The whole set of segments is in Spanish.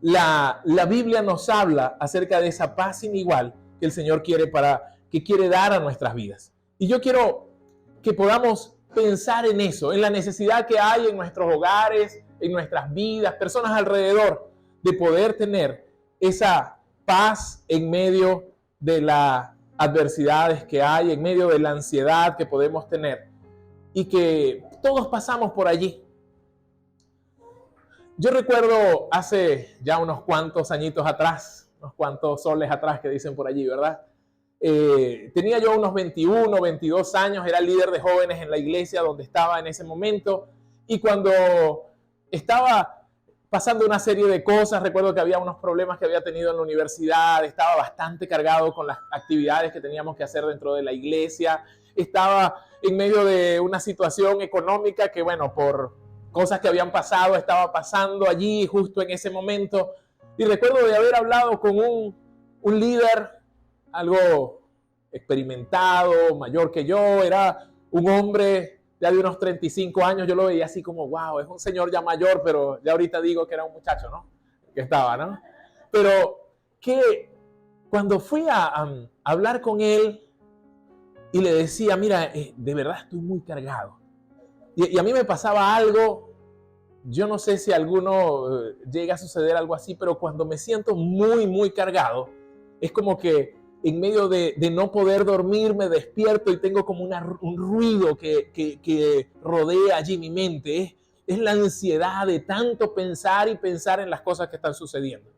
La Biblia nos habla acerca de esa paz sin igual que el Señor quiere dar a nuestras vidas. Y yo quiero que podamos pensar en eso, en la necesidad que hay en nuestros hogares, en nuestras vidas, personas alrededor, de poder tener esa paz en medio de las adversidades que hay, en medio de la ansiedad que podemos tener y que todos pasamos por allí. Yo recuerdo hace ya unos cuantos añitos atrás, unos cuantos soles atrás que dicen por allí, ¿verdad? Tenía yo unos 21, 22 años, era líder de jóvenes en la iglesia donde estaba en ese momento, y cuando estaba pasando una serie de cosas, recuerdo que había unos problemas que había tenido en la universidad, estaba bastante cargado con las actividades que teníamos que hacer dentro de la iglesia, estaba en medio de una situación económica que, bueno, por cosas que habían pasado, estaba pasando allí justo en ese momento, y recuerdo de haber hablado con un líder algo experimentado, mayor que yo, era un hombre ya de unos 35 años, yo lo veía así como, wow, es un señor ya mayor, pero ya ahorita digo que era un muchacho, ¿no? Que estaba, ¿no? Pero que cuando fui a hablar con él y le decía, mira, de verdad estoy muy cargado. Y a mí me pasaba algo, yo no sé si a alguno llega a suceder algo así, pero cuando me siento muy, muy cargado, es como que en medio de no poder dormir me despierto y tengo como un ruido que rodea allí mi mente. Es la ansiedad de tanto pensar y pensar en las cosas que están sucediendo.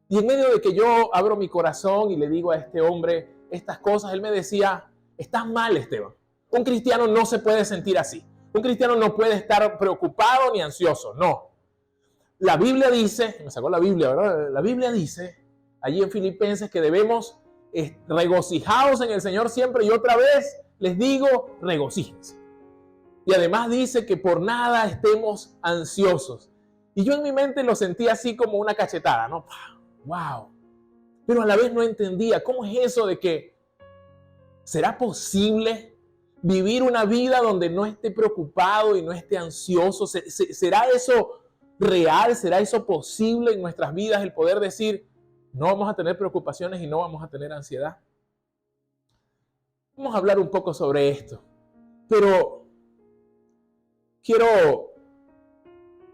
Y en medio de que yo abro mi corazón y le digo a este hombre estas cosas, él me decía, estás mal, Esteban. Un cristiano no se puede sentir así. Un cristiano no puede estar preocupado ni ansioso, no. La Biblia dice, me sacó la Biblia, ¿verdad? La Biblia dice, allí en Filipenses, que debemos regocijados en el Señor siempre, y otra vez les digo, regocíjense. Y además dice que por nada estemos ansiosos. Y yo en mi mente lo sentía así como una cachetada, ¿no? ¡Wow! Pero a la vez no entendía, ¿cómo es eso de que será posible vivir una vida donde no esté preocupado y no esté ansioso? ¿Será eso real? ¿Será eso posible en nuestras vidas, el poder decir, no vamos a tener preocupaciones y no vamos a tener ansiedad? Vamos a hablar un poco sobre esto. Pero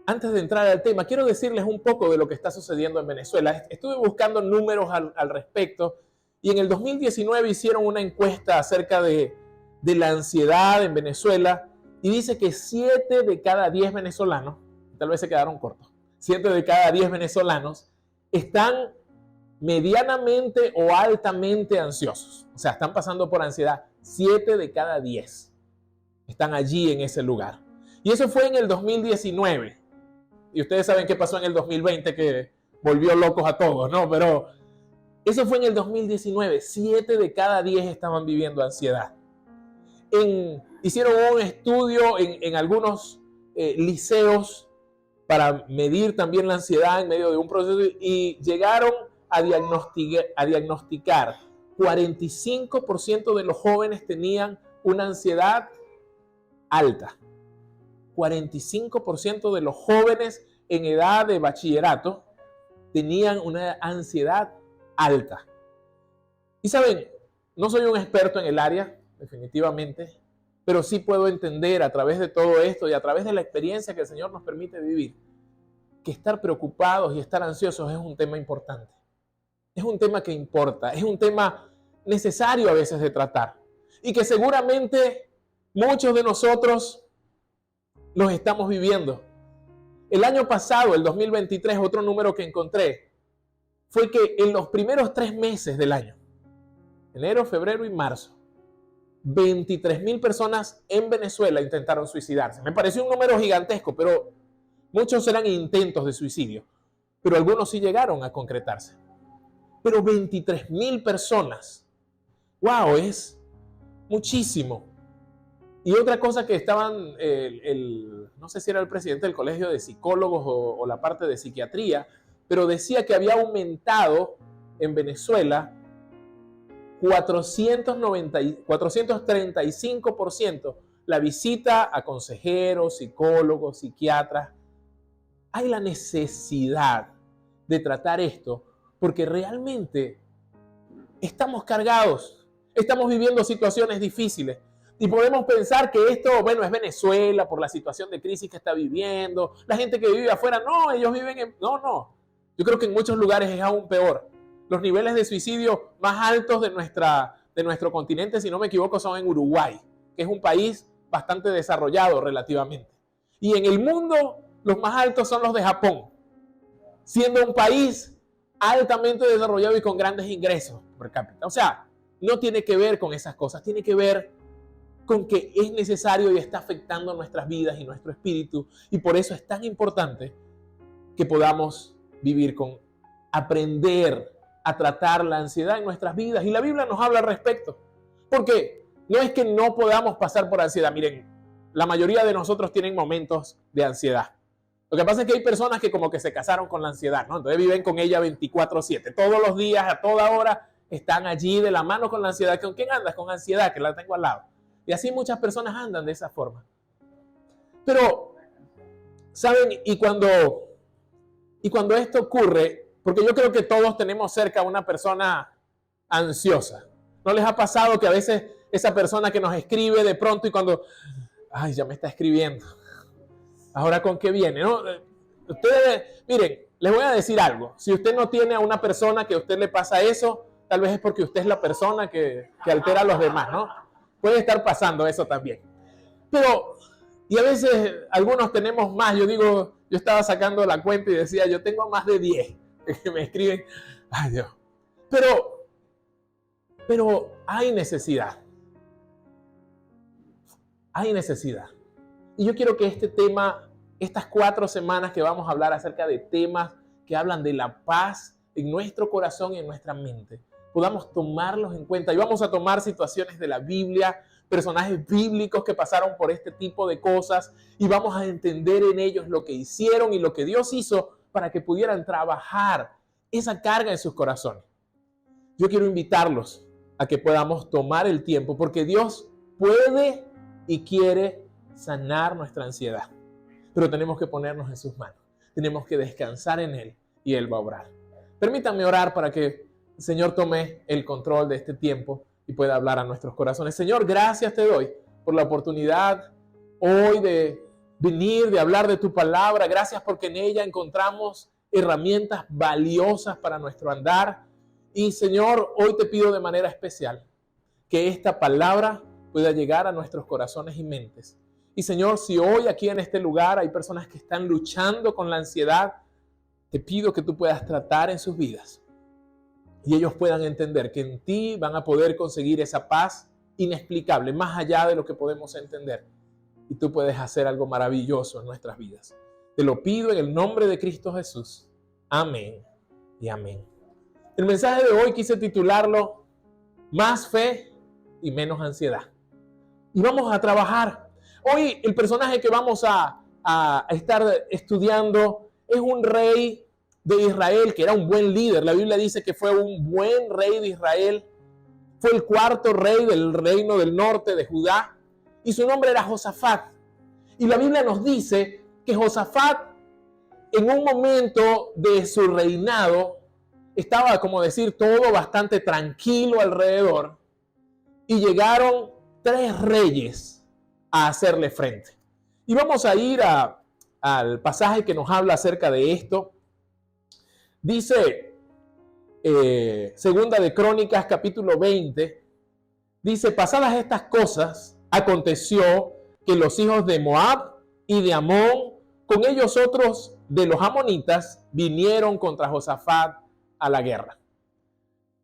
antes de entrar al tema, quiero decirles un poco de lo que está sucediendo en Venezuela. Estuve buscando números al respecto y en el 2019 hicieron una encuesta acerca de la ansiedad en Venezuela y dice que 7 de cada 10 venezolanos, tal vez se quedaron cortos, 7 de cada 10 venezolanos están medianamente o altamente ansiosos. O sea, están pasando por ansiedad. 7 de cada 10 están allí en ese lugar. Y eso fue en el 2019. Y ustedes saben qué pasó en el 2020, que volvió locos a todos, ¿no? Pero eso fue en el 2019. 7 de cada 10 estaban viviendo ansiedad. Hicieron un estudio en algunos liceos para medir también la ansiedad en medio de un proceso y llegaron a diagnosticar 45% de los jóvenes tenían una ansiedad alta. 45% de los jóvenes en edad de bachillerato tenían una ansiedad alta. Y saben, no soy un experto en el área, definitivamente, pero sí puedo entender a través de todo esto y a través de la experiencia que el Señor nos permite vivir, que estar preocupados y estar ansiosos es un tema importante. Es un tema que importa, es un tema necesario a veces de tratar. Y que seguramente muchos de nosotros los estamos viviendo. El año pasado, el 2023, otro número que encontré, fue que en los primeros 3 meses del año, enero, febrero y marzo, 23,000 personas en Venezuela intentaron suicidarse. Me pareció un número gigantesco, pero muchos eran intentos de suicidio, pero algunos sí llegaron a concretarse. Pero 23,000 personas, wow, es muchísimo. Y otra cosa que estaban, no sé si era el presidente del colegio de psicólogos o la parte de psiquiatría, pero decía que había aumentado en Venezuela 435% la visita a consejeros, psicólogos, psiquiatras. Hay la necesidad de tratar esto, porque realmente estamos cargados, estamos viviendo situaciones difíciles. Y podemos pensar que esto, bueno, es Venezuela por la situación de crisis que está viviendo, la gente que vive afuera, no, ellos viven en... No, no. Yo creo que en muchos lugares es aún peor. Los niveles de suicidio más altos de nuestro continente, si no me equivoco, son en Uruguay, que es un país bastante desarrollado relativamente. Y en el mundo, los más altos son los de Japón, siendo un país altamente desarrollado y con grandes ingresos per cápita. O sea, no tiene que ver con esas cosas, tiene que ver con que es necesario y está afectando nuestras vidas y nuestro espíritu. Y por eso es tan importante que podamos vivir con, aprender a tratar la ansiedad en nuestras vidas. Y la Biblia nos habla al respecto. Porque no es que no podamos pasar por ansiedad. Miren, la mayoría de nosotros tienen momentos de ansiedad. Lo que pasa es que hay personas que como que se casaron con la ansiedad, ¿no? Entonces viven con ella 24/7. Todos los días, a toda hora, están allí de la mano con la ansiedad. ¿Con quién andas? Con ansiedad, que la tengo al lado. Y así muchas personas andan de esa forma. Pero, ¿saben? Y cuando esto ocurre, porque yo creo que todos tenemos cerca a una persona ansiosa. ¿No les ha pasado que a veces esa persona que nos escribe de pronto y cuando, ay, ya me está escribiendo, ahora con qué viene, ¿no? Ustedes, miren, les voy a decir algo. Si usted no tiene a una persona que a usted le pasa eso, tal vez es porque usted es la persona que altera a los demás, ¿no? Puede estar pasando eso también. Pero, y a veces algunos tenemos más. Yo digo, yo estaba sacando la cuenta y decía, yo tengo más de 10 que me escriben. Ay, Dios. Pero hay necesidad. Hay necesidad. Y yo quiero que este tema, estas 4 semanas que vamos a hablar acerca de temas que hablan de la paz en nuestro corazón y en nuestra mente, podamos tomarlos en cuenta. Y vamos a tomar situaciones de la Biblia, personajes bíblicos que pasaron por este tipo de cosas, y vamos a entender en ellos lo que hicieron y lo que Dios hizo para que pudieran trabajar esa carga en sus corazones. Yo quiero invitarlos a que podamos tomar el tiempo, porque Dios puede y quiere sanar nuestra ansiedad. Pero tenemos que ponernos en sus manos. Tenemos que descansar en Él y Él va a obrar. Permítanme orar para que el Señor tome el control de este tiempo y pueda hablar a nuestros corazones. Señor, gracias te doy por la oportunidad hoy de venir, de hablar de tu palabra. Gracias porque en ella encontramos herramientas valiosas para nuestro andar. Y Señor, hoy te pido de manera especial que esta palabra pueda llegar a nuestros corazones y mentes. Y Señor, si hoy aquí en este lugar hay personas que están luchando con la ansiedad, te pido que tú puedas tratar en sus vidas y ellos puedan entender que en ti van a poder conseguir esa paz inexplicable, más allá de lo que podemos entender. Y tú puedes hacer algo maravilloso en nuestras vidas. Te lo pido en el nombre de Cristo Jesús. Amén y amén. El mensaje de hoy quise titularlo Más fe y menos ansiedad. Y vamos a trabajar. Hoy el personaje que vamos a estar estudiando es un rey de Israel, que era un buen líder. La Biblia dice que fue un buen rey de Israel. Fue el 4º rey del reino del norte de Judá. Y su nombre era Josafat. Y la Biblia nos dice que Josafat, en un momento de su reinado, estaba, como decir, todo bastante tranquilo alrededor. Y llegaron 3 reyes a hacerle frente. Y vamos a ir al pasaje que nos habla acerca de esto. Dice, Segunda de Crónicas, capítulo 20, dice, pasadas estas cosas, aconteció que los hijos de Moab y de Amón, con ellos otros de los amonitas, vinieron contra Josafat a la guerra.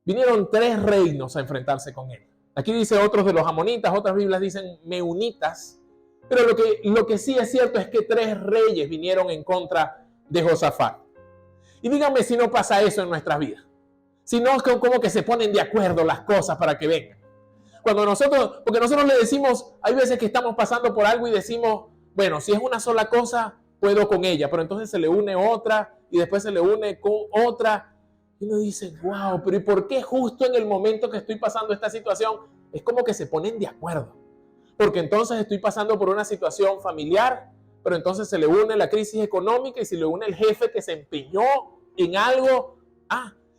Vinieron 3 reinos a enfrentarse con él. Aquí dice otros de los amonitas, otras Biblias dicen meunitas, pero lo que sí es cierto es que 3 reyes vinieron en contra de Josafat. Y díganme si no pasa eso en nuestras vidas. Si no, es como que se ponen de acuerdo las cosas para que vengan. Porque nosotros le decimos, hay veces que estamos pasando por algo y decimos, bueno, si es una sola cosa, puedo con ella. Pero entonces se le une otra y después se le une con otra. Y uno dice, wow, pero ¿y por qué justo en el momento que estoy pasando esta situación? Es como que se ponen de acuerdo. Porque entonces estoy pasando por una situación familiar, pero entonces se le une la crisis económica y se le une el jefe que se empeñó en algo.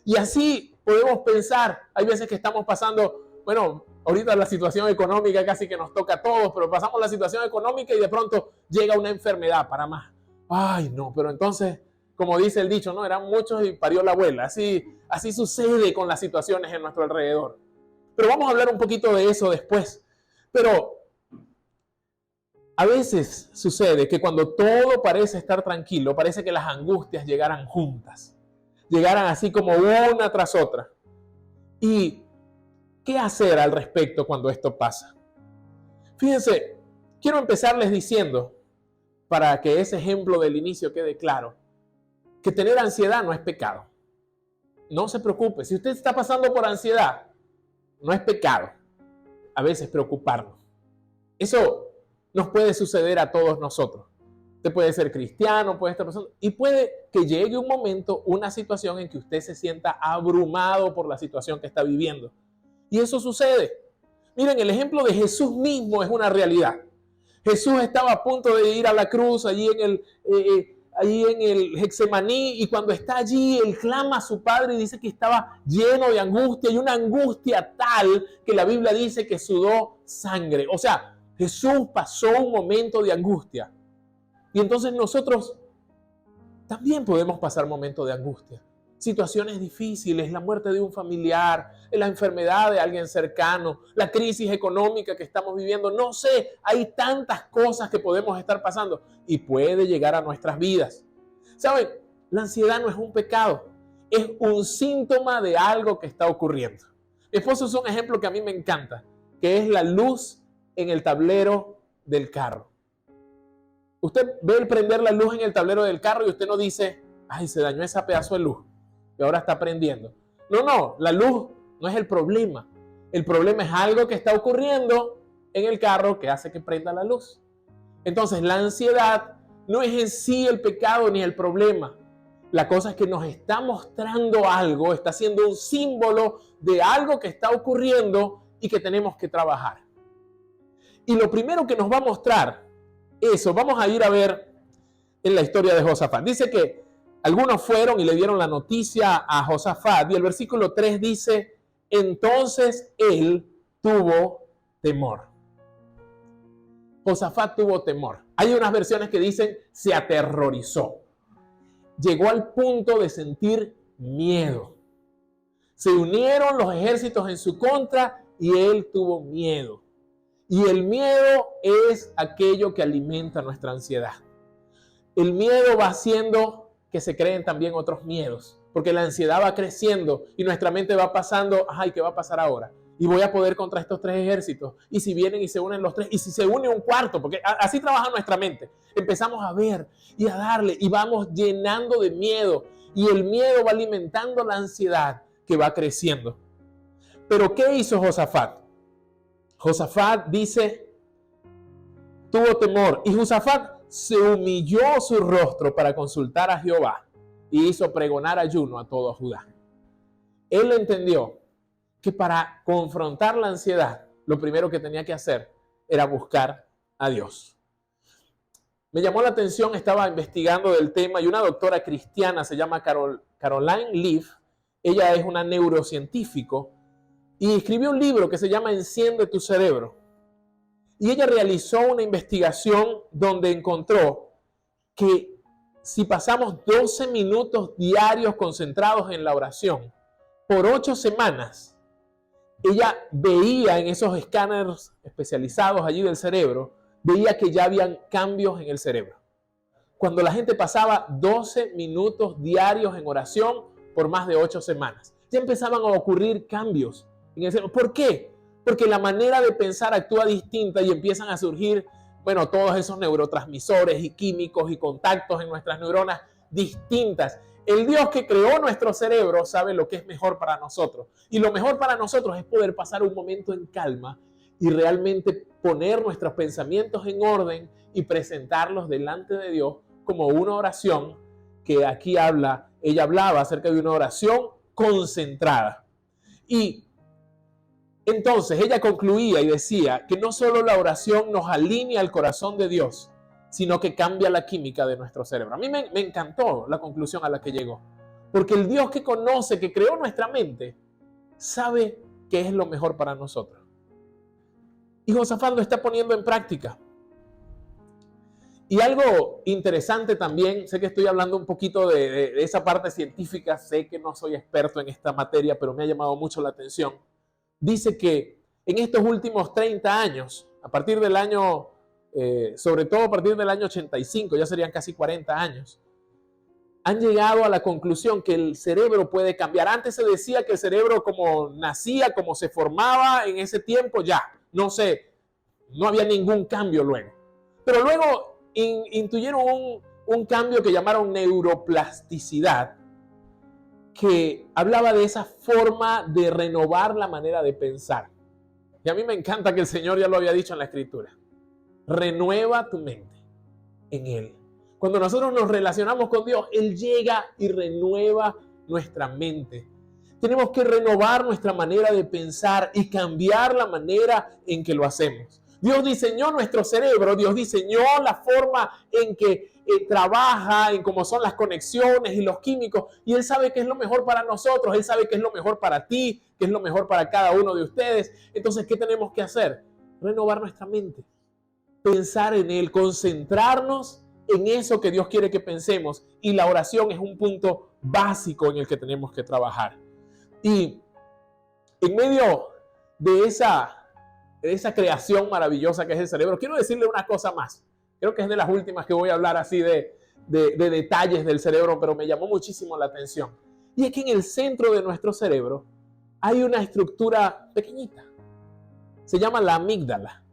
Y así podemos pensar. Hay veces que estamos pasando, bueno, ahorita la situación económica casi que nos toca a todos, pero pasamos la situación económica y de pronto llega una enfermedad para más. Ay, no, pero entonces, como dice el dicho, ¿no? Eran muchos y parió la abuela. Así sucede con las situaciones en nuestro alrededor. Pero vamos a hablar un poquito de eso después. Pero a veces sucede que cuando todo parece estar tranquilo, parece que las angustias llegaran juntas. Llegaran así como una tras otra. ¿Y qué hacer al respecto cuando esto pasa? Fíjense, quiero empezarles diciendo, para que ese ejemplo del inicio quede claro, que tener ansiedad no es pecado. No se preocupe, si usted está pasando por ansiedad, no es pecado a veces preocuparnos. Eso nos puede suceder a todos nosotros. Usted puede ser cristiano, puede estar pasando, y puede que llegue un momento, una situación en que usted se sienta abrumado por la situación que está viviendo. Y eso sucede. Miren, el ejemplo de Jesús mismo es una realidad. Jesús estaba a punto de ir a la cruz allí en el Getsemaní, y cuando está allí, él clama a su Padre y dice que estaba lleno de angustia, y una angustia tal que la Biblia dice que sudó sangre. O sea, Jesús pasó un momento de angustia. Y entonces nosotros también podemos pasar momentos de angustia. Situaciones difíciles, la muerte de un familiar, la enfermedad de alguien cercano, la crisis económica que estamos viviendo. No sé, hay tantas cosas que podemos estar pasando y puede llegar a nuestras vidas. ¿Saben? La ansiedad no es un pecado, es un síntoma de algo que está ocurriendo. Mi esposo es un ejemplo que a mí me encanta, que es la luz en el tablero del carro. Usted ve el prender la luz en el tablero del carro y usted no dice, ay, se dañó ese pedazo de luz y ahora está prendiendo. No, la luz no es el problema. El problema es algo que está ocurriendo en el carro que hace que prenda la luz. Entonces, la ansiedad no es en sí el pecado ni el problema. La cosa es que nos está mostrando algo, está siendo un símbolo de algo que está ocurriendo y que tenemos que trabajar. Y lo primero que nos va a mostrar eso, vamos a ir a ver en la historia de Josafat. Dice que algunos fueron y le dieron la noticia a Josafat, y el versículo 3 dice, entonces él tuvo temor. Josafat tuvo temor. Hay unas versiones que dicen, se aterrorizó. Llegó al punto de sentir miedo. Se unieron los ejércitos en su contra y él tuvo miedo. Y el miedo es aquello que alimenta nuestra ansiedad. El miedo va haciendo que se creen también otros miedos, porque la ansiedad va creciendo y nuestra mente va pasando, ay, ¿qué va a pasar ahora? Y voy a poder contra estos tres ejércitos. Y si vienen y se unen los tres, y si se une un cuarto, porque así trabaja nuestra mente. Empezamos a ver y a darle y vamos llenando de miedo. Y el miedo va alimentando la ansiedad que va creciendo. Pero ¿qué hizo Josafat? Josafat dice, tuvo temor, y Josafat se humilló su rostro para consultar a Jehová y hizo pregonar ayuno a todo Judá. Él entendió que para confrontar la ansiedad, lo primero que tenía que hacer era buscar a Dios. Me llamó la atención, estaba investigando del tema, y una doctora cristiana se llama Caroline Leaf. Ella es una neurocientífico y escribió un libro que se llama Enciende tu cerebro. Y ella realizó una investigación donde encontró que si pasamos 12 minutos diarios concentrados en la oración por 8 semanas, ella veía en esos escáneres especializados allí del cerebro, veía que ya habían cambios en el cerebro. Cuando la gente pasaba 12 minutos diarios en oración por más de 8 semanas, ya empezaban a ocurrir cambios en el cerebro. ¿Por qué? Porque la manera de pensar actúa distinta y empiezan a surgir, bueno, todos esos neurotransmisores y químicos y contactos en nuestras neuronas distintas. El Dios que creó nuestro cerebro sabe lo que es mejor para nosotros. Y lo mejor para nosotros es poder pasar un momento en calma y realmente poner nuestros pensamientos en orden y presentarlos delante de Dios como una oración que aquí ella hablaba acerca de una oración concentrada. Y entonces ella concluía y decía que no solo la oración nos alinea al corazón de Dios, sino que cambia la química de nuestro cerebro. A mí me encantó la conclusión a la que llegó. Porque el Dios que conoce, que creó nuestra mente, sabe qué es lo mejor para nosotros. Y Josafat lo está poniendo en práctica. Y algo interesante también, sé que estoy hablando un poquito de esa parte científica, sé que no soy experto en esta materia, pero me ha llamado mucho la atención. Dice que en estos últimos 30 años, a partir del año, sobre todo a partir del año 85, ya serían casi 40 años, han llegado a la conclusión que el cerebro puede cambiar. Antes se decía que el cerebro como nacía, como se formaba en ese tiempo, ya, no había ningún cambio luego. Pero luego intuyeron un cambio que llamaron neuroplasticidad, que hablaba de esa forma de renovar la manera de pensar. Y a mí me encanta que el Señor ya lo había dicho en la Escritura. Renueva tu mente en Él. Cuando nosotros nos relacionamos con Dios, Él llega y renueva nuestra mente. Tenemos que renovar nuestra manera de pensar y cambiar la manera en que lo hacemos. Dios diseñó nuestro cerebro, Dios diseñó la forma en que trabaja, en cómo son las conexiones y los químicos, y Él sabe qué es lo mejor para nosotros, Él sabe qué es lo mejor para ti, qué es lo mejor para cada uno de ustedes. Entonces, ¿qué tenemos que hacer? Renovar nuestra mente, pensar en Él, concentrarnos en eso que Dios quiere que pensemos, y la oración es un punto básico en el que tenemos que trabajar. Y en medio de esa creación maravillosa que es el cerebro, quiero decirle una cosa más. Creo que es de las últimas que voy a hablar así de detalles del cerebro, pero me llamó muchísimo la atención. Y es que en el centro de nuestro cerebro hay una estructura pequeñita. Se llama la amígdala.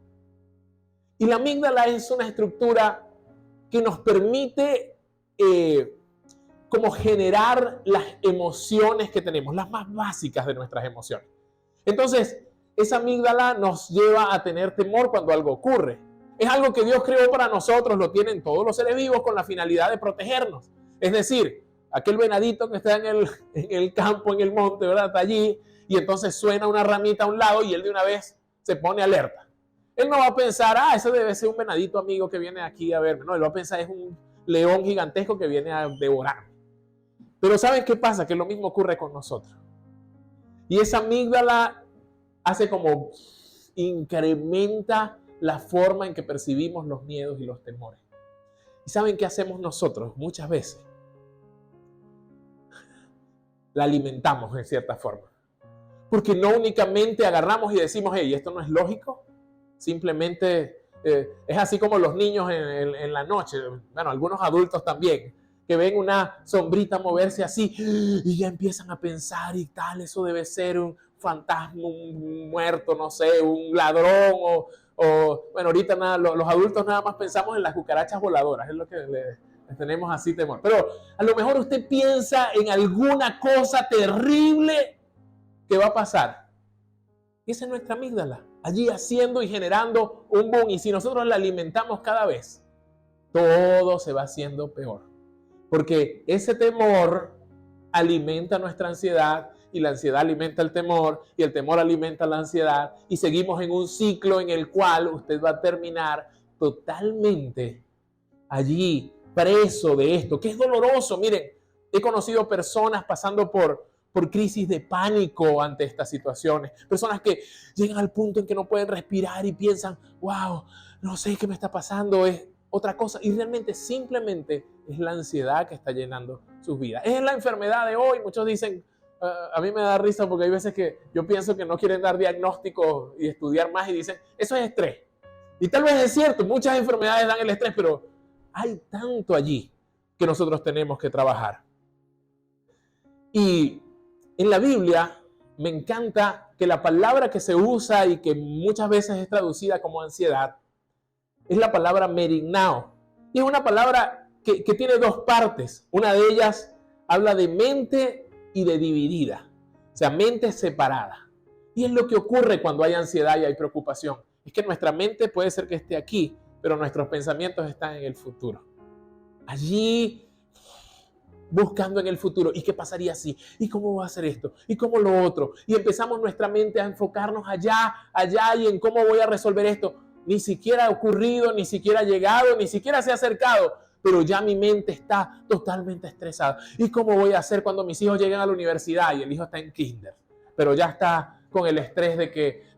Y la amígdala es una estructura que nos permite como generar las emociones que tenemos, las más básicas de nuestras emociones. Entonces, esa amígdala nos lleva a tener temor cuando algo ocurre. Es algo que Dios creó para nosotros, lo tienen todos los seres vivos con la finalidad de protegernos. Es decir, aquel venadito que está en el campo, en el monte, ¿verdad? Está allí, y entonces suena una ramita a un lado y él de una vez se pone alerta. Él no va a pensar, ese debe ser un venadito amigo que viene aquí a verme. No, él va a pensar, es un león gigantesco que viene a devorarme. Pero ¿saben qué pasa? Que lo mismo ocurre con nosotros. Y esa amígdala hace como incrementa la forma en que percibimos los miedos y los temores. ¿Y saben qué hacemos nosotros? Muchas veces la alimentamos en cierta forma. Porque no únicamente agarramos y decimos, hey, esto no es lógico. Simplemente es así como los niños en la noche, bueno, algunos adultos también, que ven una sombrita moverse así y ya empiezan a pensar y tal, eso debe ser un fantasma, un muerto, no sé, un ladrón o bueno, ahorita nada, los adultos nada más pensamos en las cucarachas voladoras, es lo que le tenemos así temor. Pero a lo mejor usted piensa en alguna cosa terrible que va a pasar. Y esa es nuestra amígdala, allí haciendo y generando un boom. Y si nosotros la alimentamos cada vez, todo se va haciendo peor. Porque ese temor alimenta nuestra ansiedad y la ansiedad alimenta el temor y el temor alimenta la ansiedad y seguimos en un ciclo en el cual usted va a terminar totalmente allí preso de esto, que es doloroso. Miren, he conocido personas pasando por crisis de pánico ante estas situaciones, personas que llegan al punto en que no pueden respirar y piensan, wow, no sé qué me está pasando, es otra cosa, y realmente simplemente es la ansiedad que está llenando sus vidas. Es la enfermedad de hoy. Muchos dicen, a mí me da risa porque hay veces que yo pienso que no quieren dar diagnósticos y estudiar más y dicen, eso es estrés. Y tal vez es cierto, muchas enfermedades dan el estrés, pero hay tanto allí que nosotros tenemos que trabajar. Y en la Biblia me encanta que la palabra que se usa y que muchas veces es traducida como ansiedad es la palabra merignao. Y es una palabra que tiene dos partes. Una de ellas habla de mente y de dividida. O sea, mente separada. Y es lo que ocurre cuando hay ansiedad y hay preocupación. Es que nuestra mente puede ser que esté aquí, pero nuestros pensamientos están en el futuro. Allí buscando en el futuro. ¿Y qué pasaría si? ¿Y cómo va a ser esto? ¿Y cómo lo otro? Y empezamos nuestra mente a enfocarnos allá y en cómo voy a resolver esto. Ni siquiera ha ocurrido, ni siquiera ha llegado, ni siquiera se ha acercado. pero ya mi mente está totalmente estresada. ¿Y cómo voy a hacer cuando mis hijos lleguen a la universidad y el hijo está en kinder? Pero ya está con el estrés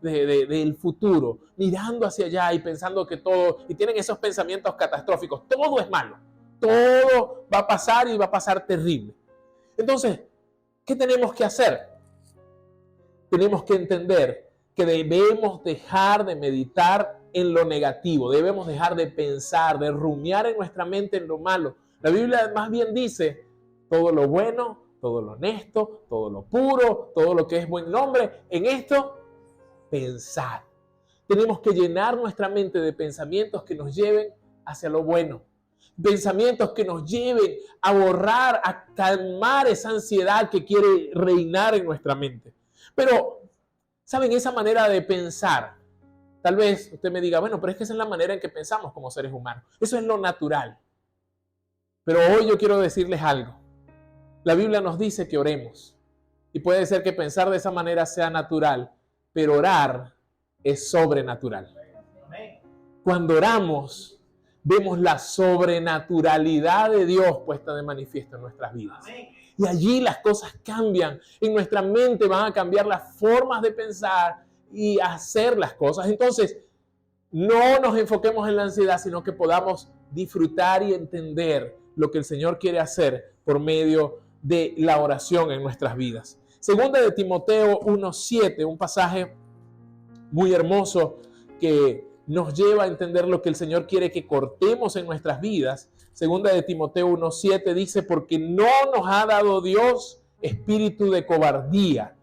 del futuro, mirando hacia allá y pensando que todo, y tienen esos pensamientos catastróficos, todo es malo, todo va a pasar y va a pasar terrible. Entonces, ¿qué tenemos que hacer? Tenemos que entender que debemos dejar de meditar en lo negativo, debemos dejar de pensar, de rumiar en nuestra mente en lo malo. La Biblia más bien dice, todo lo bueno, todo lo honesto, todo lo puro, todo lo que es buen nombre, en esto, pensar. Tenemos que llenar nuestra mente de pensamientos que nos lleven hacia lo bueno. Pensamientos que nos lleven a borrar, a calmar esa ansiedad que quiere reinar en nuestra mente. Pero, ¿saben? Esa manera de pensar, tal vez usted me diga, bueno, pero es que esa es la manera en que pensamos como seres humanos. Eso es lo natural. Pero hoy yo quiero decirles algo. La Biblia nos dice que oremos. Y puede ser que pensar de esa manera sea natural, pero orar es sobrenatural. Cuando oramos, vemos la sobrenaturalidad de Dios puesta de manifiesto en nuestras vidas. Y allí las cosas cambian. En nuestra mente van a cambiar las formas de pensar y hacer las cosas. Entonces, no nos enfoquemos en la ansiedad, sino que podamos disfrutar y entender lo que el Señor quiere hacer por medio de la oración en nuestras vidas. Segunda de Timoteo 1:7, un pasaje muy hermoso que nos lleva a entender lo que el Señor quiere que cortemos en nuestras vidas. Segunda de Timoteo 1:7 dice, porque no nos ha dado Dios espíritu de cobardía.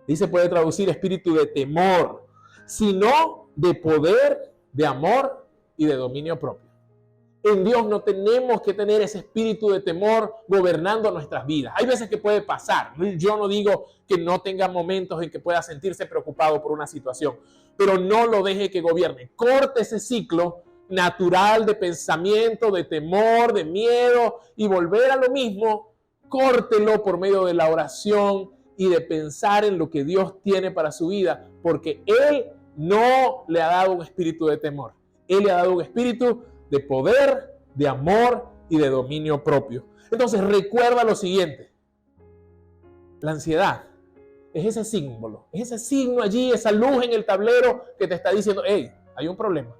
Dice, puede traducir espíritu de temor, sino de poder, de amor y de dominio propio. En Dios no tenemos que tener ese espíritu de temor gobernando nuestras vidas. Hay veces que puede pasar. Yo no digo que no tenga momentos en que pueda sentirse preocupado por una situación, pero no lo deje que gobierne. Corte ese ciclo natural de pensamiento, de temor, de miedo y volver a lo mismo. Córtelo por medio de la oración y de pensar en lo que Dios tiene para su vida, porque Él no le ha dado un espíritu de temor. Él le ha dado un espíritu de poder, de amor y de dominio propio. Entonces recuerda lo siguiente. La ansiedad es ese símbolo, es ese signo allí, esa luz en el tablero que te está diciendo, hey, hay un problema.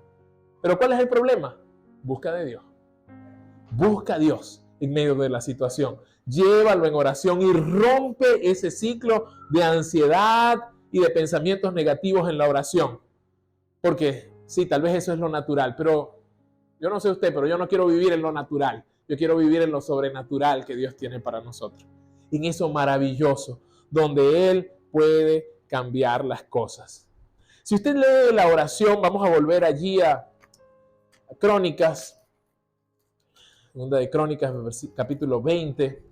¿Pero cuál es el problema? Busca de Dios. Busca a Dios en medio de la situación. Llévalo en oración y rompe ese ciclo de ansiedad y de pensamientos negativos en la oración. Porque sí, tal vez eso es lo natural, pero yo no sé usted, pero yo no quiero vivir en lo natural. Yo quiero vivir en lo sobrenatural que Dios tiene para nosotros. En eso maravilloso, donde Él puede cambiar las cosas. Si usted lee la oración, vamos a volver allí a Crónicas, segunda de Crónicas, capítulo 20.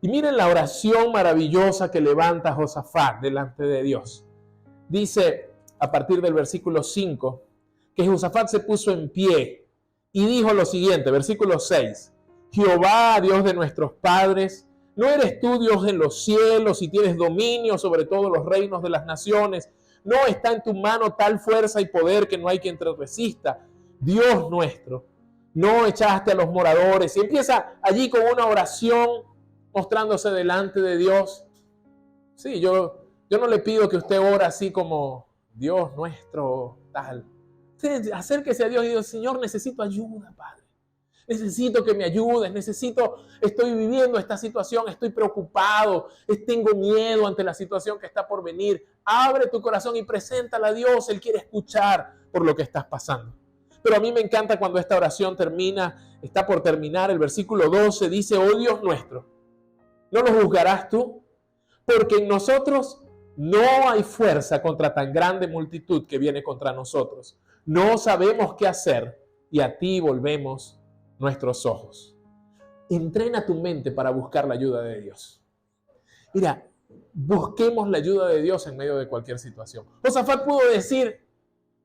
Y miren la oración maravillosa que levanta Josafat delante de Dios. Dice, a partir del versículo 5, que Josafat se puso en pie y dijo lo siguiente, versículo 6. Jehová, Dios de nuestros padres, ¿no eres tú Dios en los cielos y tienes dominio sobre todos los reinos de las naciones? ¿No está en tu mano tal fuerza y poder que no hay quien te resista? Dios nuestro, no echaste a los moradores. Y empieza allí con una oración mostrándose delante de Dios. Sí, yo no le pido que usted ore así como Dios nuestro, tal. Usted acérquese a Dios y diga, Señor, necesito ayuda, Padre. Necesito que me ayudes, estoy viviendo esta situación, estoy preocupado, tengo miedo ante la situación que está por venir. Abre tu corazón y preséntala a Dios, Él quiere escuchar por lo que estás pasando. Pero a mí me encanta cuando esta oración termina, está por terminar, el versículo 12 dice, oh Dios nuestro, ¿no lo juzgarás tú? Porque en nosotros no hay fuerza contra tan grande multitud que viene contra nosotros. No sabemos qué hacer y a ti volvemos nuestros ojos. Entrena tu mente para buscar la ayuda de Dios. Mira, busquemos la ayuda de Dios en medio de cualquier situación. Josafat pudo decir,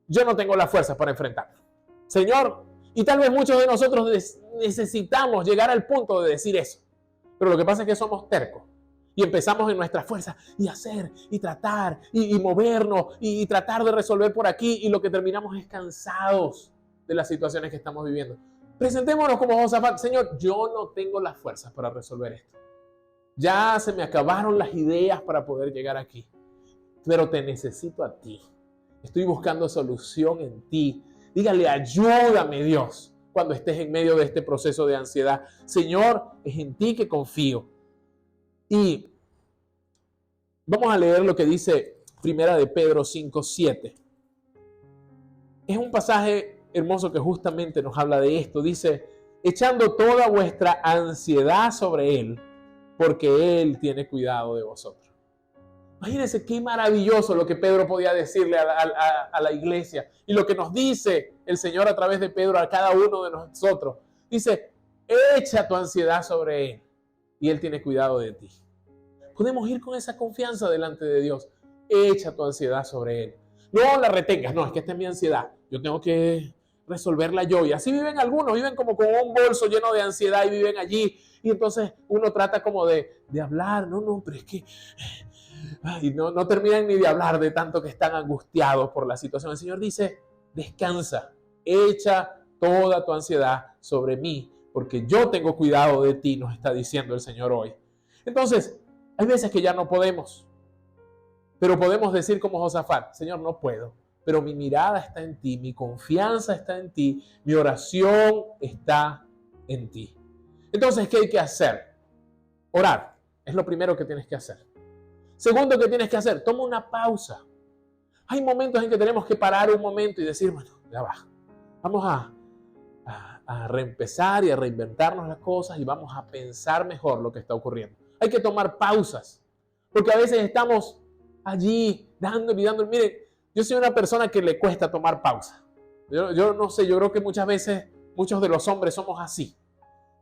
yo no tengo la fuerza para enfrentarlo. Señor, y tal vez muchos de nosotros necesitamos llegar al punto de decir eso. Pero lo que pasa es que somos tercos. Y empezamos en nuestra fuerza y hacer y tratar y movernos y tratar de resolver por aquí. Y lo que terminamos es cansados de las situaciones que estamos viviendo. Presentémonos como Josafat. Señor, yo no tengo las fuerzas para resolver esto. Ya se me acabaron las ideas para poder llegar aquí. Pero te necesito a ti. Estoy buscando solución en ti. Dígale, ayúdame, Dios, cuando estés en medio de este proceso de ansiedad. Señor, es en ti que confío. Y vamos a leer lo que dice Primera de Pedro 5:7. Es un pasaje hermoso que justamente nos habla de esto. Dice, echando toda vuestra ansiedad sobre Él, porque Él tiene cuidado de vosotros. Imagínense qué maravilloso lo que Pedro podía decirle a la iglesia y lo que nos dice el Señor a través de Pedro a cada uno de nosotros. Dice, echa tu ansiedad sobre Él y Él tiene cuidado de ti. Podemos ir con esa confianza delante de Dios. Echa tu ansiedad sobre Él. No la retengas, no, es que esta es mi ansiedad. Yo tengo que resolverla yo. Y así viven algunos, viven como con un bolso lleno de ansiedad y viven allí. Y entonces uno trata como de hablar, no, pero es que... Y no terminan ni de hablar de tanto que están angustiados por la situación. El Señor dice, descansa, echa toda tu ansiedad sobre mí, porque yo tengo cuidado de ti, nos está diciendo el Señor hoy. Entonces, hay veces que ya no podemos, pero podemos decir como Josafat, Señor, no puedo, pero mi mirada está en ti, mi confianza está en ti, mi oración está en ti. Entonces, ¿qué hay que hacer? Orar, es lo primero que tienes que hacer. Segundo que tienes que hacer, toma una pausa. Hay momentos en que tenemos que parar un momento y decir, bueno, ya va. Vamos a reempezar y a reinventarnos las cosas y vamos a pensar mejor lo que está ocurriendo. Hay que tomar pausas, porque a veces estamos allí dando y dando. Miren, yo soy una persona que le cuesta tomar pausa. Yo no sé, yo creo que muchas veces muchos de los hombres somos así.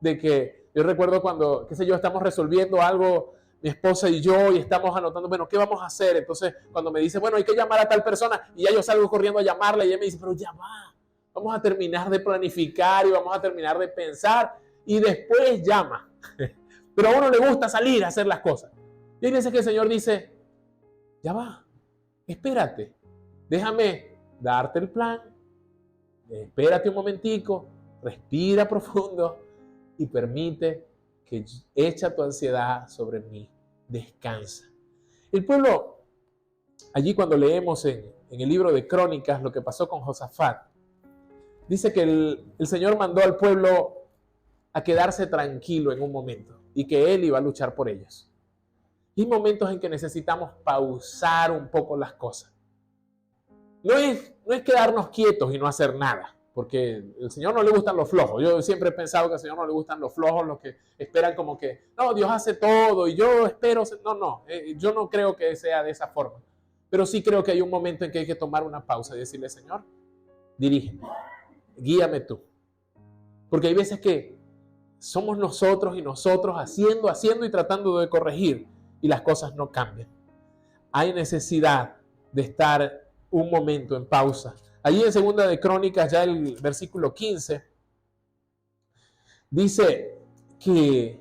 De que yo recuerdo cuando, qué sé yo, estamos resolviendo algo, mi esposa y yo, y estamos anotando, bueno, ¿qué vamos a hacer? Entonces, cuando me dice, bueno, hay que llamar a tal persona, y ya yo salgo corriendo a llamarla, y ella me dice, pero ya va, vamos a terminar de planificar y vamos a terminar de pensar, y después llama. Pero a uno le gusta salir a hacer las cosas. Y hay veces que el Señor dice, ya va, espérate, déjame darte el plan, espérate un momentico, respira profundo y permite que echa tu ansiedad sobre mí, descansa. El pueblo, allí cuando leemos en el libro de Crónicas lo que pasó con Josafat, dice que el Señor mandó al pueblo a quedarse tranquilo en un momento y que Él iba a luchar por ellos. Y hay momentos en que necesitamos pausar un poco las cosas. No es quedarnos quietos y no hacer nada, porque al Señor no le gustan los flojos. Yo siempre he pensado que al Señor no le gustan los flojos, los que esperan como que, no, Dios hace todo y yo espero. No, yo no creo que sea de esa forma. Pero sí creo que hay un momento en que hay que tomar una pausa y decirle, Señor, dirígeme, guíame tú. Porque hay veces que somos nosotros y nosotros haciendo y tratando de corregir y las cosas no cambian. Hay necesidad de estar un momento en pausa. Allí en Segunda de Crónicas, ya el versículo 15, dice que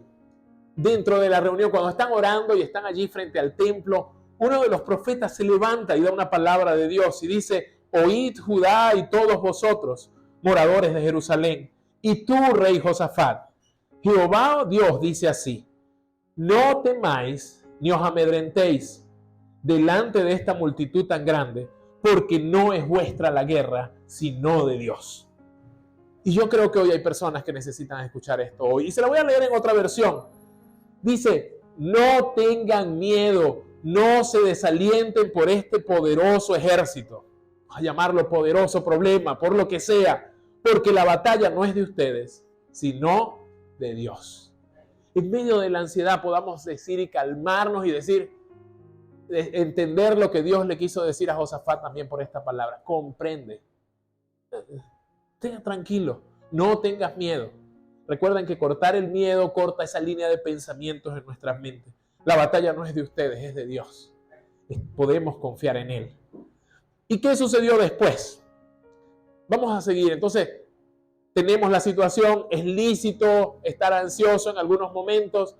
dentro de la reunión, cuando están orando y están allí frente al templo, uno de los profetas se levanta y da una palabra de Dios y dice, oíd Judá y todos vosotros, moradores de Jerusalén, y tú, rey Josafat, Jehová Dios dice así, no temáis ni os amedrentéis delante de esta multitud tan grande, porque no es vuestra la guerra, sino de Dios. Y yo creo que hoy hay personas que necesitan escuchar esto hoy. Y se la voy a leer en otra versión. Dice, no tengan miedo, no se desalienten por este poderoso ejército. A llamarlo poderoso problema, por lo que sea, porque la batalla no es de ustedes, sino de Dios. En medio de la ansiedad podamos decir y calmarnos y decir, entender lo que Dios le quiso decir a Josafat también por esta palabra. Comprende. Tenga tranquilo. No tengas miedo. Recuerden que cortar el miedo corta esa línea de pensamientos en nuestras mentes. La batalla no es de ustedes, es de Dios. Podemos confiar en Él. ¿Y qué sucedió después? Vamos a seguir. Entonces, tenemos la situación. Es lícito estar ansioso en algunos momentos.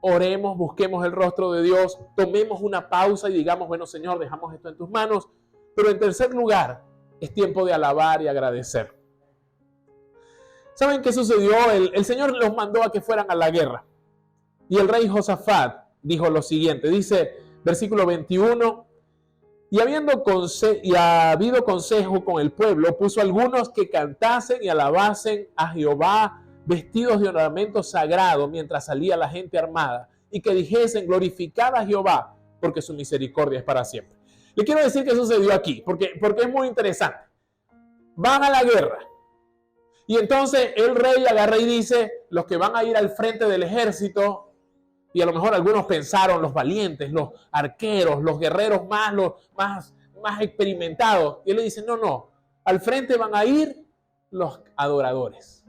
Oremos, busquemos el rostro de Dios, tomemos una pausa y digamos, bueno, Señor, dejamos esto en tus manos. Pero en tercer lugar, es tiempo de alabar y agradecer. ¿Saben qué sucedió? El Señor los mandó a que fueran a la guerra. Y el rey Josafat dijo lo siguiente, dice versículo 21, y habido consejo con el pueblo, puso algunos que cantasen y alabasen a Jehová vestidos de ornamento sagrado mientras salía la gente armada, y que dijesen, glorificad a Jehová, porque su misericordia es para siempre. Le quiero decir qué sucedió aquí, porque es muy interesante. Van a la guerra, y entonces el rey agarra y dice, los que van a ir al frente del ejército, y a lo mejor algunos pensaron, los valientes, los arqueros, los guerreros más experimentados. Y él le dice, no, al frente van a ir los adoradores,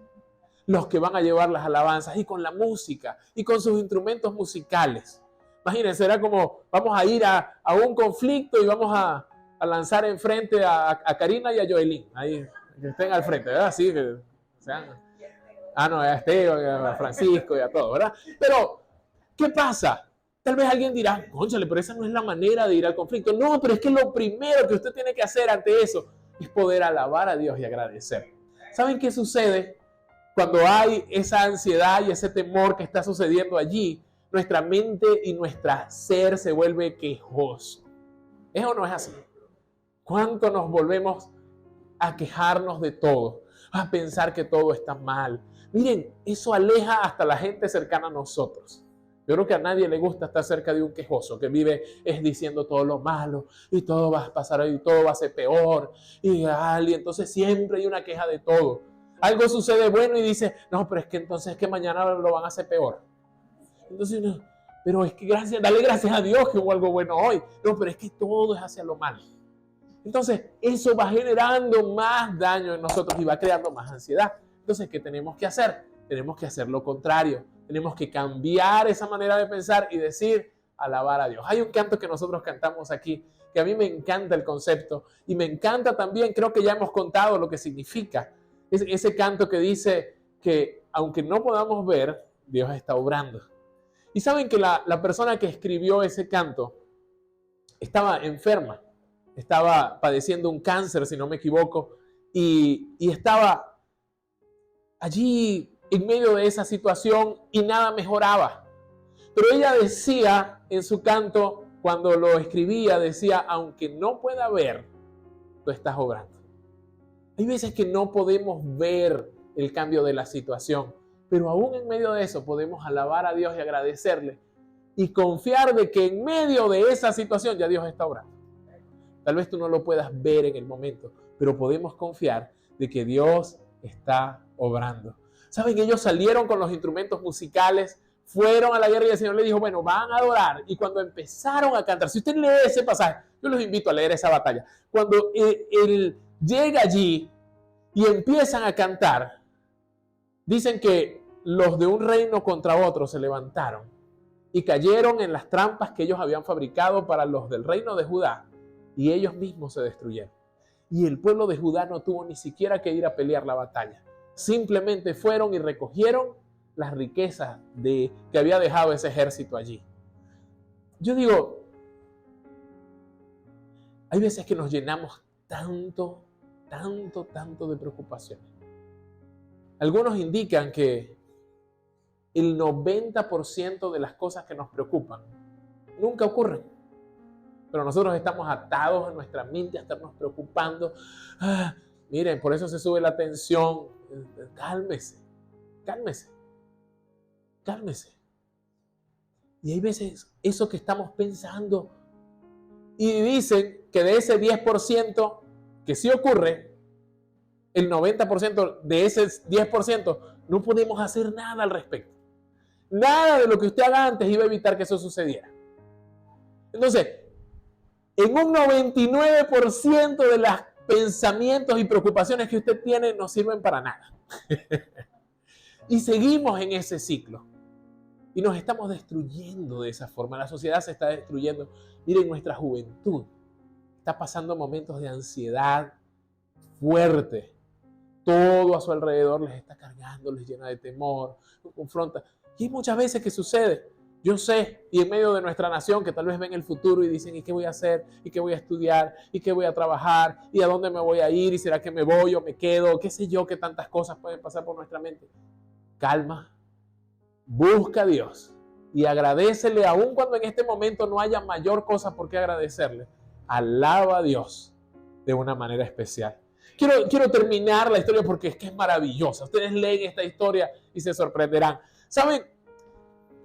los que van a llevar las alabanzas y con la música y con sus instrumentos musicales. Imagínense, era como, vamos a ir a un conflicto y vamos a lanzar enfrente a Karina y a Joelín, ahí, que estén al frente, ¿verdad? Así que sean, a Esteban, a Francisco y a todos, ¿verdad? Pero ¿qué pasa? Tal vez alguien dirá, cónchale, pero esa no es la manera de ir al conflicto. No, pero es que lo primero que usted tiene que hacer ante eso es poder alabar a Dios y agradecer. ¿Saben qué sucede? Cuando hay esa ansiedad y ese temor que está sucediendo allí, nuestra mente y nuestra ser se vuelve quejoso. ¿Es o no es así? ¿Cuánto nos volvemos a quejarnos de todo? A pensar que todo está mal. Miren, eso aleja hasta la gente cercana a nosotros. Yo creo que a nadie le gusta estar cerca de un quejoso que vive diciendo todo lo malo y todo va a pasar y todo va a ser peor y entonces siempre hay una queja de todo. Algo sucede bueno y dice, no, pero es que entonces es que mañana lo van a hacer peor. Entonces, no, pero es que dale gracias a Dios que hubo algo bueno hoy. No, pero es que todo es hacia lo malo. Entonces, eso va generando más daño en nosotros y va creando más ansiedad. Entonces, ¿qué tenemos que hacer? Tenemos que hacer lo contrario. Tenemos que cambiar esa manera de pensar y decir, alabar a Dios. Hay un canto que nosotros cantamos aquí, que a mí me encanta el concepto y me encanta también, creo que ya hemos contado lo que significa. Ese canto que dice que aunque no podamos ver, Dios está obrando. Y saben que la persona que escribió ese canto estaba enferma, estaba padeciendo un cáncer, si no me equivoco, y estaba allí en medio de esa situación y nada mejoraba. Pero ella decía en su canto, cuando lo escribía, decía, aunque no pueda ver, tú estás obrando. Hay veces que no podemos ver el cambio de la situación, pero aún en medio de eso podemos alabar a Dios y agradecerle y confiar de que en medio de esa situación ya Dios está obrando. Tal vez tú no lo puedas ver en el momento, pero podemos confiar de que Dios está obrando. ¿Saben? Ellos salieron con los instrumentos musicales, fueron a la guerra y el Señor le dijo, bueno, van a adorar. Y cuando empezaron a cantar, si usted lee ese pasaje, yo los invito a leer esa batalla. Cuando él llega allí y empiezan a cantar, dicen que los de un reino contra otro se levantaron y cayeron en las trampas que ellos habían fabricado para los del reino de Judá y ellos mismos se destruyeron. Y el pueblo de Judá no tuvo ni siquiera que ir a pelear la batalla. Simplemente fueron y recogieron las riquezas que había dejado ese ejército allí. Yo digo, hay veces que nos llenamos tanto de preocupaciones. Algunos indican que el 90% de las cosas que nos preocupan nunca ocurren. Pero nosotros estamos atados en nuestra mente a estarnos preocupando. Miren, por eso se sube la tensión. Cálmese. Y hay veces eso que estamos pensando y dicen que de ese 10% que sí ocurre, el 90% de ese 10% no podemos hacer nada al respecto. Nada de lo que usted haga antes iba a evitar que eso sucediera. Entonces, en un 99% de los pensamientos y preocupaciones que usted tiene no sirven para nada. Y seguimos en ese ciclo. Y nos estamos destruyendo de esa forma. La sociedad se está destruyendo. Miren, nuestra juventud está pasando momentos de ansiedad fuerte. Todo a su alrededor les está cargando, les llena de temor, los confronta. Y hay muchas veces que sucede. Yo sé, y en medio de nuestra nación que tal vez ven el futuro y dicen, ¿y qué voy a hacer? ¿Y qué voy a estudiar? ¿Y qué voy a trabajar? ¿Y a dónde me voy a ir? ¿Y será que me voy o me quedo? ¿Qué sé yo? Que tantas cosas pueden pasar por nuestra mente. Calma, busca a Dios y agradécele aun cuando en este momento no haya mayor cosa por qué agradecerle. Alaba a Dios de una manera especial. Quiero terminar la historia porque es que es maravillosa. Ustedes leen esta historia y se sorprenderán. ¿Saben?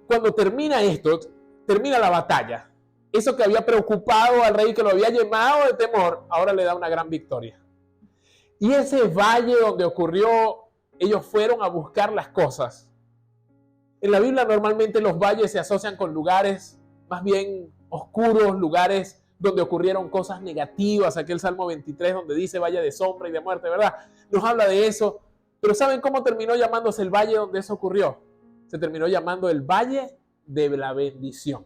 Cuando termina esto, termina la batalla. Eso que había preocupado al rey, que lo había llenado de temor, ahora le da una gran victoria. Y ese valle donde ocurrió, ellos fueron a buscar las cosas. En la Biblia normalmente los valles se asocian con lugares más bien oscuros, lugares donde ocurrieron cosas negativas. Aquel Salmo 23 donde dice valle de sombra y de muerte, ¿verdad? Nos habla de eso. Pero ¿saben cómo terminó llamándose el valle donde eso ocurrió? Se terminó llamando el valle de la bendición.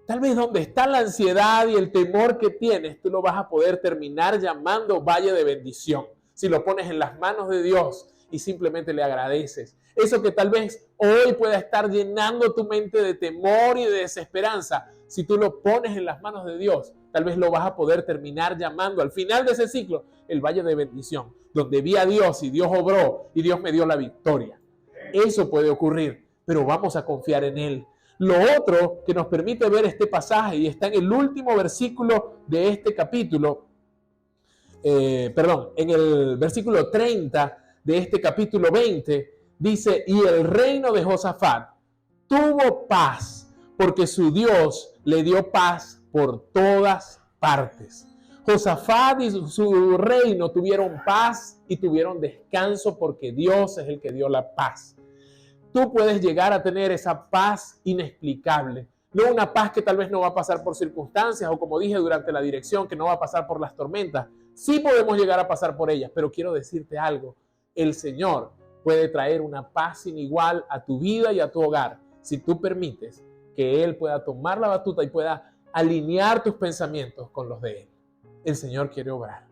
Tal vez donde está la ansiedad y el temor que tienes, tú lo vas a poder terminar llamando valle de bendición. Si lo pones en las manos de Dios y simplemente le agradeces. Eso que tal vez hoy pueda estar llenando tu mente de temor y de desesperanza, si tú lo pones en las manos de Dios, tal vez lo vas a poder terminar llamando al final de ese ciclo el valle de bendición, donde vi a Dios y Dios obró y Dios me dio la victoria. Eso puede ocurrir, pero vamos a confiar en Él. Lo otro que nos permite ver este pasaje, y está en el último versículo de este capítulo, en el versículo 30 de este capítulo 20, dice, y el reino de Josafat tuvo paz, porque su Dios le dio paz por todas partes. Josafat y su reino tuvieron paz y tuvieron descanso porque Dios es el que dio la paz. Tú puedes llegar a tener esa paz inexplicable. No una paz que tal vez no va a pasar por circunstancias o como dije durante la dirección, que no va a pasar por las tormentas. Sí podemos llegar a pasar por ellas, pero quiero decirte algo. El Señor puede traer una paz sin igual a tu vida y a tu hogar si tú permites que Él pueda tomar la batuta y pueda alinear tus pensamientos con los de Él. El Señor quiere obrar.